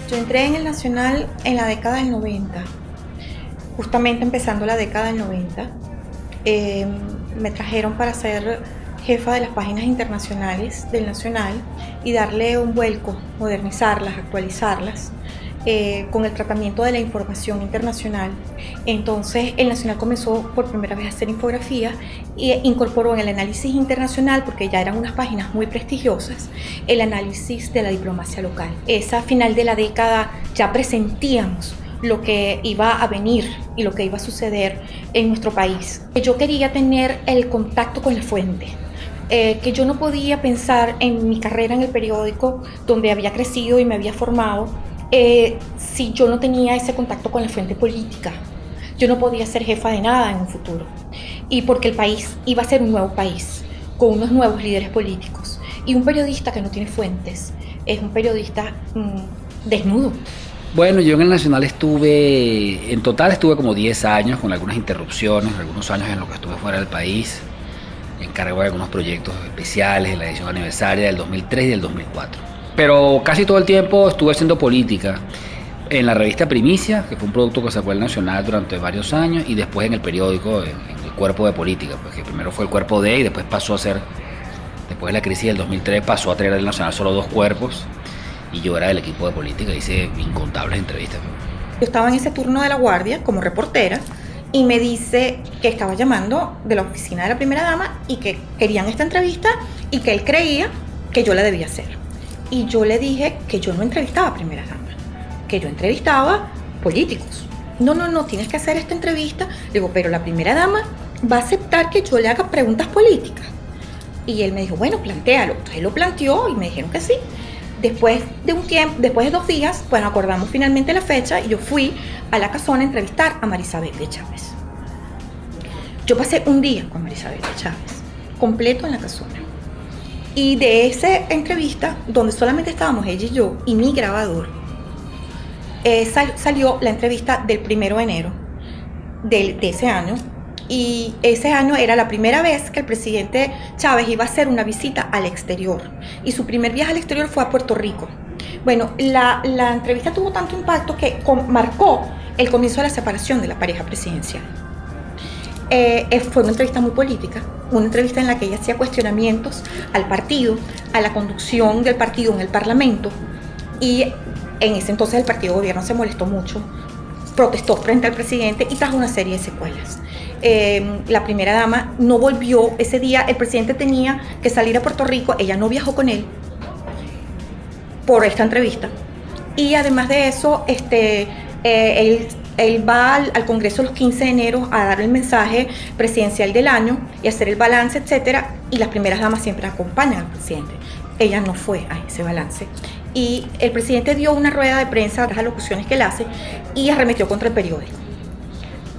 Yo entré en el Nacional en la década del 90, justamente empezando la década del 90. Me trajeron para ser jefa de las páginas internacionales del Nacional y darle un vuelco, modernizarlas, actualizarlas, con el tratamiento de la información internacional. Entonces el Nacional comenzó por primera vez a hacer infografías e incorporó en el análisis internacional, porque ya eran unas páginas muy prestigiosas, el análisis de la diplomacia local. Esa final de la década ya presentíamos lo que iba a venir y lo que iba a suceder en nuestro país. Yo quería tener el contacto con la fuente, que yo no podía pensar en mi carrera en el periódico, donde había crecido y me había formado, si yo no tenía ese contacto con la fuente política. Yo no podía ser jefa de nada en un futuro, y porque el país iba a ser un nuevo país, con unos nuevos líderes políticos, y un periodista que no tiene fuentes es un periodista desnudo. Bueno, yo en el Nacional en total estuve como 10 años, con algunas interrupciones, algunos años en los que estuve fuera del país, encargado de algunos proyectos especiales, de la edición aniversaria del 2003 y del 2004. Pero casi todo el tiempo estuve haciendo política en la revista Primicia, que fue un producto que sacó el Nacional durante varios años, y después en el periódico, en el cuerpo de política, pues que primero fue el cuerpo D y después pasó a ser, después de la crisis del 2003, pasó a tener el Nacional solo 2 cuerpos, y yo era del equipo de política, hice incontables entrevistas. Yo estaba en ese turno de la guardia como reportera y me dice que estaba llamando de la oficina de la primera dama y que querían esta entrevista y que él creía que yo la debía hacer. Y yo le dije que yo no entrevistaba a primera dama, que yo entrevistaba políticos. No, tienes que hacer esta entrevista. Le digo, pero la primera dama va a aceptar que yo le haga preguntas políticas. Y él me dijo, bueno, plantéalo. Entonces él lo planteó y me dijeron que sí. Después de un tiempo, después de 2 días, pues acordamos finalmente la fecha y yo fui a la casona a entrevistar a María Isabel de Chávez. Yo pasé un día con María Isabel de Chávez, completo en la casona. Y de esa entrevista, donde solamente estábamos ella y yo y mi grabador, salió la entrevista del 1 de enero de ese año. Y ese año era la primera vez que el presidente Chávez iba a hacer una visita al exterior. Y su primer viaje al exterior fue a Puerto Rico. Bueno, la entrevista tuvo tanto impacto que marcó el comienzo de la separación de la pareja presidencial. Fue una entrevista muy política, una entrevista en la que ella hacía cuestionamientos al partido, a la conducción del partido en el Parlamento. Y en ese entonces el partido de gobierno se molestó mucho, protestó frente al presidente y trajo una serie de secuelas. La primera dama no volvió ese día, el presidente tenía que salir a Puerto Rico, ella no viajó con él por esta entrevista. Y además de eso, él va al Congreso los 15 de enero a dar el mensaje presidencial del año y hacer el balance, etcétera. Y las primeras damas siempre acompañan al presidente. Ella no fue a ese balance. Y el presidente dio una rueda de prensa, las alocuciones que él hace, y arremetió contra el periódico.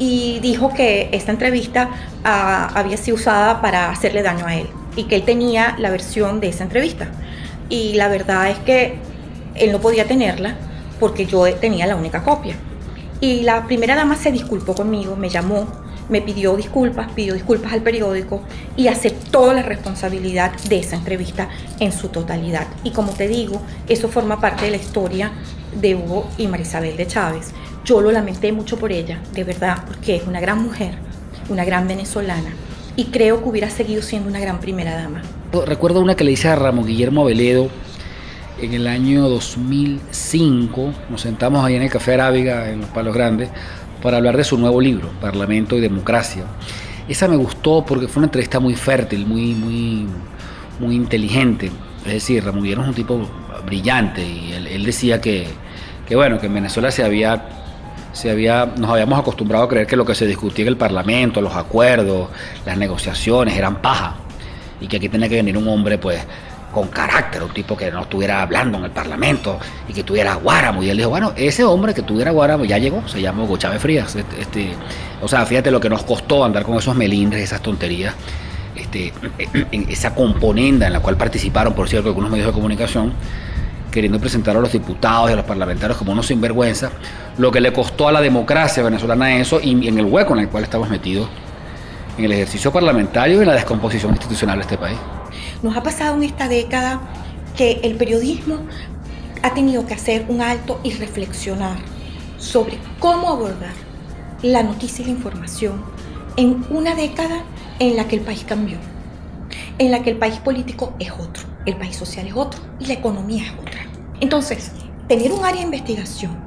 Y dijo que esta entrevista había sido usada para hacerle daño a él y que él tenía la versión de esa entrevista. Y la verdad es que él no podía tenerla porque yo tenía la única copia. Y la primera dama se disculpó conmigo, me llamó, me pidió disculpas al periódico y aceptó la responsabilidad de esa entrevista en su totalidad. Y como te digo, eso forma parte de la historia de Hugo y María Isabel de Chávez. Yo lo lamenté mucho por ella, de verdad, porque es una gran mujer, una gran venezolana, y creo que hubiera seguido siendo una gran primera dama. Recuerdo una que le hice a Ramón Guillermo Veledo en el año 2005. Nos sentamos ahí en el Café Arábiga, en Los Palos Grandes, para hablar de su nuevo libro, Parlamento y Democracia. Esa me gustó porque fue una entrevista muy fértil, muy inteligente. Es decir, Ramón Guillermo es un tipo brillante y él decía que bueno, que en Venezuela nos habíamos acostumbrado a creer que lo que se discutía en el Parlamento, los acuerdos, las negociaciones eran paja, y que aquí tenía que venir un hombre pues con carácter, un tipo que no estuviera hablando en el Parlamento y que tuviera guáramo. Y él dijo, bueno, ese hombre que tuviera guáramo ya llegó, se llama Hugo Chávez Frías. O sea, fíjate lo que nos costó andar con esos melindres, esas tonterías, en esa componenda en la cual participaron, por cierto, algunos medios de comunicación, queriendo presentar a los diputados y a los parlamentarios como unos sinvergüenza, lo que le costó a la democracia venezolana eso, y en el hueco en el cual estamos metidos en el ejercicio parlamentario y en la descomposición institucional de este país. Nos ha pasado en esta década que el periodismo ha tenido que hacer un alto y reflexionar sobre cómo abordar la noticia y la información en una década en la que el país cambió, en la que el país político es otro, el país social es otro y la economía es otra. Entonces, tener un área de investigación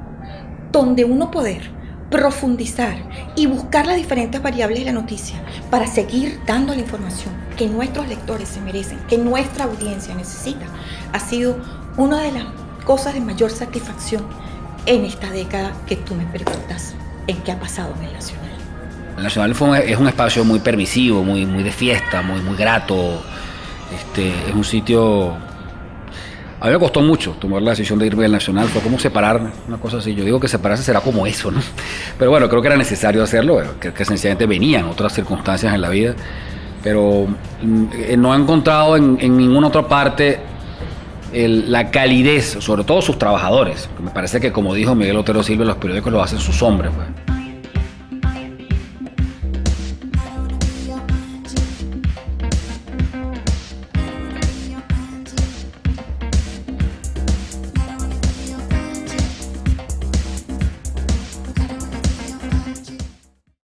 donde uno poder profundizar y buscar las diferentes variables de la noticia para seguir dando la información que nuestros lectores se merecen, que nuestra audiencia necesita, ha sido una de las cosas de mayor satisfacción en esta década que tú me preguntas en qué ha pasado en el Nacional. El Nacional es un espacio muy permisivo, muy de fiesta, muy grato. Es un sitio... A mí me costó mucho tomar la decisión de irme del Nacional, fue como separarme, una cosa así. Yo digo que separarse será como eso, ¿no? Pero bueno, creo que era necesario hacerlo, que sencillamente venían otras circunstancias en la vida. Pero no he encontrado en ninguna otra parte la calidez, sobre todo sus trabajadores. Me parece que, como dijo Miguel Otero Silva, los periódicos lo hacen sus hombres, pues.